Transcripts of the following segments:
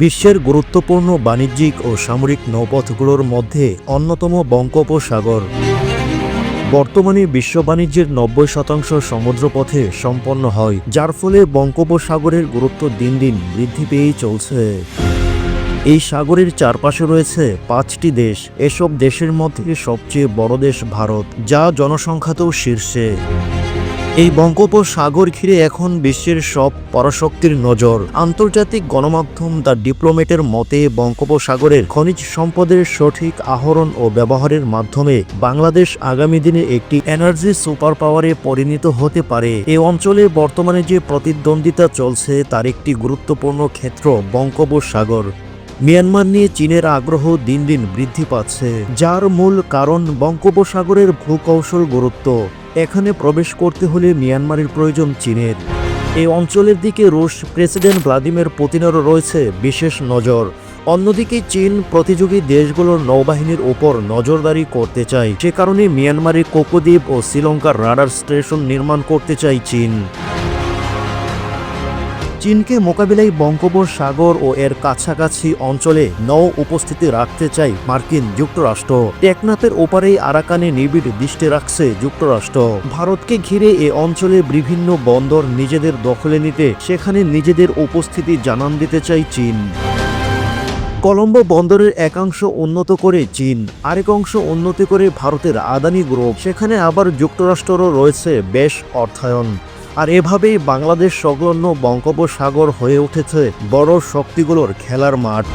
বিশ্বের গুরুত্বপূর্ণ বাণিজ্যিক ও সামরিক নৌপথগুলোর মধ্যে অন্যতম বঙ্গোপসাগর। বর্তমানে বিশ্ব বাণিজ্যের 90% সমুদ্রপথে সম্পন্ন হয়, যার ফলে বঙ্গোপসাগরের গুরুত্ব দিন দিন বৃদ্ধি পেয়েই চলছে। এই সাগরের চারপাশে রয়েছে 5টি দেশ। এসব দেশের মধ্যে সবচেয়ে বড় দেশ ভারত, যা জনসংখ্যাতেও শীর্ষে। এই বঙ্গোপসাগর ঘিরে এখন বিশ্বের সব পরাশক্তির নজর। আন্তর্জাতিক গণমাধ্যম দ্য ডিপ্লোমেটের মতে, বঙ্গোপসাগরের খনিজ সম্পদের সঠিক আহরণ ও ব্যবহারের মাধ্যমে বাংলাদেশ আগামী দিনে একটি এনার্জি সুপার পাওয়ারে পরিণত হতে পারে। এই অঞ্চলে বর্তমানে যে প্রতিদ্বন্দ্বিতা চলছে তার একটি গুরুত্বপূর্ণ ক্ষেত্র বঙ্গোপসাগর। মিয়ানমার নিয়ে চীনের আগ্রহ দিন দিন বৃদ্ধি পাচ্ছে, যার মূল কারণ বঙ্গোপসাগরের ভূকৌশল গুরুত্ব। এখানে প্রবেশ করতে হলে মিয়ানমারের প্রয়োজন চীনের। এই অঞ্চলের দিকে রুশ প্রেসিডেন্ট ভ্লাদিমির পুতিনেরও রয়েছে বিশেষ নজর। অন্যদিকে চীন প্রতিযোগী দেশগুলোর নৌবাহিনীর উপর নজরদারি করতে চায়। সে কারণে মিয়ানমারে কোকো দ্বীপ ও শ্রীলঙ্কার রাডার স্টেশন নির্মাণ করতে চায় চীন। চীনকে মোকাবিলায় বঙ্গোপসাগর ও এর কাছাকাছি অঞ্চলে নৌ উপস্থিতি রাখতে চায় মার্কিন যুক্তরাষ্ট্র। টেকনাফের ওপারেই আরাকানে নিবিড় দৃষ্টি রাখছে যুক্তরাষ্ট্র। ভারতকে ঘিরে এ অঞ্চলে বিভিন্ন বন্দর নিজেদের দখলে নিতে সেখানে নিজেদের উপস্থিতি জানান দিতে চায় চীন। কলম্বো বন্দরের একাংশ উন্নত করে চীন, আরেক অংশ উন্নত করে ভারতের আদানি গ্রুপ। সেখানে আবার যুক্তরাষ্ট্রও রয়েছে বেশ অর্থায়ন। আর এভাবেই বাংলাদেশ সংলগ্ন বঙ্গোপসাগর হয়ে উঠেছে বড় শক্তিগুলোর খেলার মাঠ।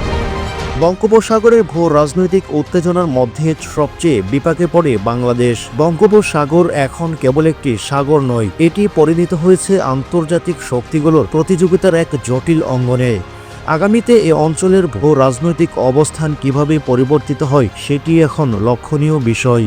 বঙ্গোপসাগরের ভূ রাজনৈতিক উত্তেজনার মধ্যে সবচেয়ে বিপাকে পড়ে বাংলাদেশ। বঙ্গোপসাগর এখন কেবল একটি সাগর নয়, এটি পরিণত হয়েছে আন্তর্জাতিক শক্তিগুলোর প্রতিযোগিতার এক জটিল অঙ্গনে। আগামীতে এ অঞ্চলের ভূ রাজনৈতিক অবস্থান কিভাবে পরিবর্তিত হয় সেটি এখন লক্ষণীয় বিষয়।